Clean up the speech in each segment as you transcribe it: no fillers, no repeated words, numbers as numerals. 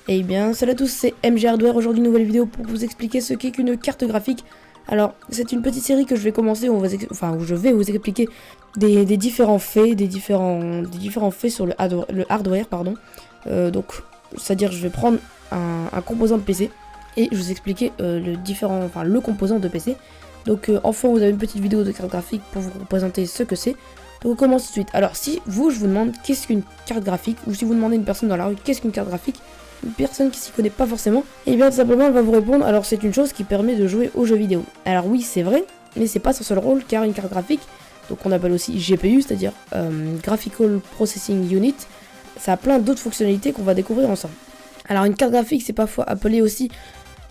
Eh bien, salut à tous, c'est MG Hardware. Aujourd'hui, nouvelle vidéo pour vous expliquer ce qu'est qu'une carte graphique. Alors, c'est une petite série que je vais commencer, où je vais vous expliquer des différents faits, des différents faits sur le hardware, pardon. Donc, c'est-à-dire, je vais prendre un composant de PC et je vais vous expliquer le composant de PC. Donc, enfin, vous avez une petite vidéo de carte graphique pour vous représenter ce que c'est. Donc, on commence tout de suite. Alors, si je vous demande qu'est-ce qu'une carte graphique, ou si vous demandez à une personne dans la rue qu'est-ce qu'une carte graphique, une personne qui s'y connaît pas forcément, et bien tout simplement elle va vous répondre alors c'est une chose qui permet de jouer aux jeux vidéo. Alors oui c'est vrai, mais c'est pas son seul rôle car une carte graphique, donc on appelle aussi GPU, c'est-à-dire Graphical Processing Unit, ça a plein d'autres fonctionnalités qu'on va découvrir ensemble. Alors une carte graphique c'est parfois appelé aussi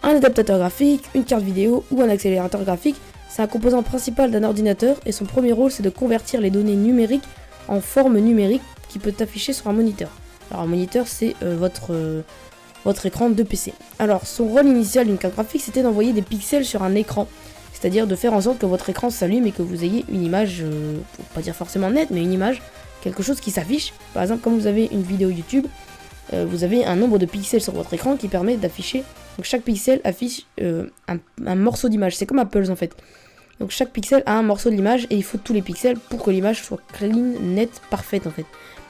un adaptateur graphique, une carte vidéo ou un accélérateur graphique. C'est un composant principal d'un ordinateur et son premier rôle c'est de convertir les données numériques en forme numérique qui peut afficher sur un moniteur. Alors un moniteur c'est votre écran de PC. Alors son rôle initial d'une carte graphique c'était d'envoyer des pixels sur un écran, c'est-à-dire de faire en sorte que votre écran s'allume et que vous ayez une image, faut pas dire forcément nette, mais une image, quelque chose qui s'affiche. Par exemple comme vous avez une vidéo YouTube, vous avez un nombre de pixels sur votre écran qui permet d'afficher, donc chaque pixel affiche un morceau d'image, c'est comme un puzzle en fait. Donc chaque pixel a un morceau de l'image et il faut tous les pixels pour que l'image soit clean, nette, parfaite en fait.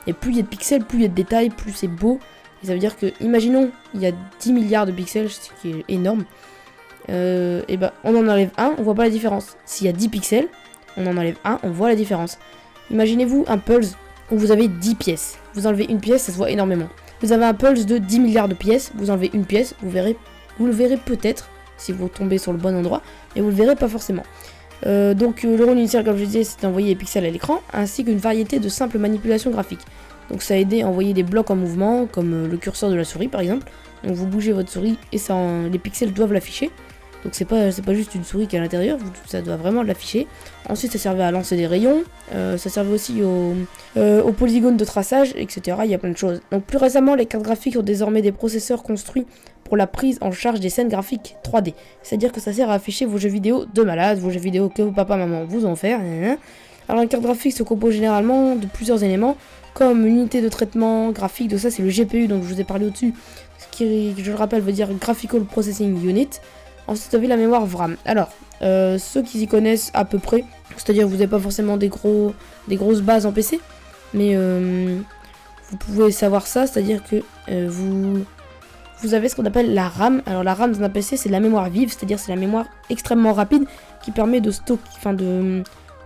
Et plus il y a de pixels, plus il y a de détails, plus c'est beau. Et ça veut dire que, imaginons, il y a 10 milliards de pixels, ce qui est énorme. Et ben, on en enlève un, on voit pas la différence. S'il y a 10 pixels, on en enlève un, on voit la différence. Imaginez-vous un pulse où vous avez 10 pièces. Vous enlevez une pièce, ça se voit énormément. Vous avez un pulse de 10 milliards de pièces, vous enlevez une pièce, vous le verrez peut-être, si vous tombez sur le bon endroit, mais vous le verrez pas forcément. Donc le rôle initial, comme je disais, c'est d'envoyer les pixels à l'écran, ainsi qu'une variété de simples manipulations graphiques. Donc ça a aidé à envoyer des blocs en mouvement, comme le curseur de la souris par exemple. Donc vous bougez votre souris et les pixels doivent l'afficher. Donc c'est pas juste une souris qui est à l'intérieur, ça doit vraiment l'afficher. Ensuite ça servait à lancer des rayons, ça servait aussi aux polygones de traçage, etc. Il y a plein de choses. Donc plus récemment, les cartes graphiques ont désormais des processeurs construits pour la prise en charge des scènes graphiques 3D. C'est-à-dire que ça sert à afficher vos jeux vidéo de malade, vos jeux vidéo que vos papa maman vous en faire. Alors une carte graphique se compose généralement de plusieurs éléments, comme une unité de traitement graphique, donc ça c'est le GPU dont je vous ai parlé au-dessus, ce qui, je le rappelle, veut dire Graphical Processing Unit. Ensuite vous avez la mémoire VRAM. Alors, ceux qui y connaissent à peu près, c'est-à-dire que vous n'avez pas forcément des grosses bases en PC, mais vous pouvez savoir ça, c'est-à-dire que vous avez ce qu'on appelle la RAM. Alors la RAM dans un PC c'est de la mémoire vive, c'est-à-dire c'est la mémoire extrêmement rapide qui permet de stocker,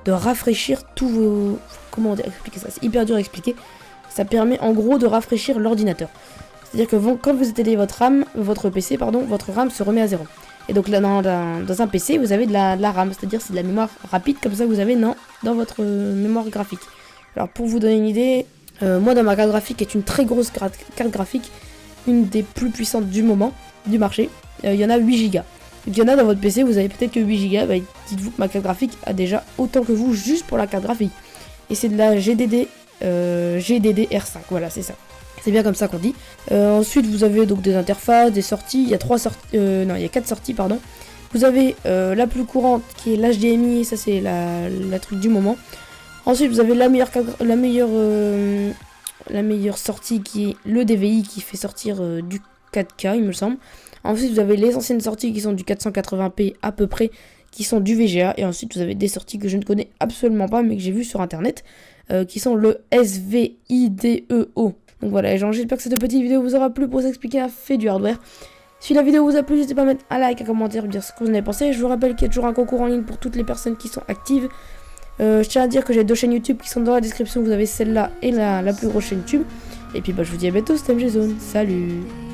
de rafraîchir tous vos... Comment expliquer ça? C'est hyper dur à expliquer. Ça permet en gros de rafraîchir l'ordinateur. C'est-à-dire que quand vous éteignez votre PC, votre RAM se remet à zéro. Et donc là dans un PC vous avez de la RAM, c'est-à-dire c'est de la mémoire rapide comme ça que vous avez dans votre mémoire graphique. Alors pour vous donner une idée, moi dans ma carte graphique est une très grosse carte graphique, une des plus puissantes du moment, du marché. Il y en a 8 Go. Il y en a dans votre PC, vous avez peut-être que 8 Go, bah, dites-vous que ma carte graphique a déjà autant que vous juste pour la carte graphique. Et c'est de la GDDR5, voilà c'est ça. C'est bien comme ça qu'on dit. Ensuite vous avez donc des interfaces, des sorties, il y a 4 sorties pardon. Vous avez la plus courante qui est l'HDMI, ça c'est la truc du moment. Ensuite vous avez la meilleure sortie qui est le DVI qui fait sortir du 4K il me semble. Ensuite vous avez les anciennes sorties qui sont du 480p à peu près, qui sont du VGA, et ensuite vous avez des sorties que je ne connais absolument pas mais que j'ai vues sur internet, qui sont le SVIDEO. Donc voilà, j'espère que cette petite vidéo vous aura plu pour vous expliquer un fait du hardware. Si la vidéo vous a plu, n'hésitez pas à mettre un like, un commentaire, dire ce que vous en avez pensé. Je vous rappelle qu'il y a toujours un concours en ligne pour toutes les personnes qui sont actives. Je tiens à dire que j'ai 2 chaînes YouTube qui sont dans la description, vous avez celle-là et la plus grosse chaîne YouTube. Et puis bah je vous dis à bientôt, c'était MG Zone, salut.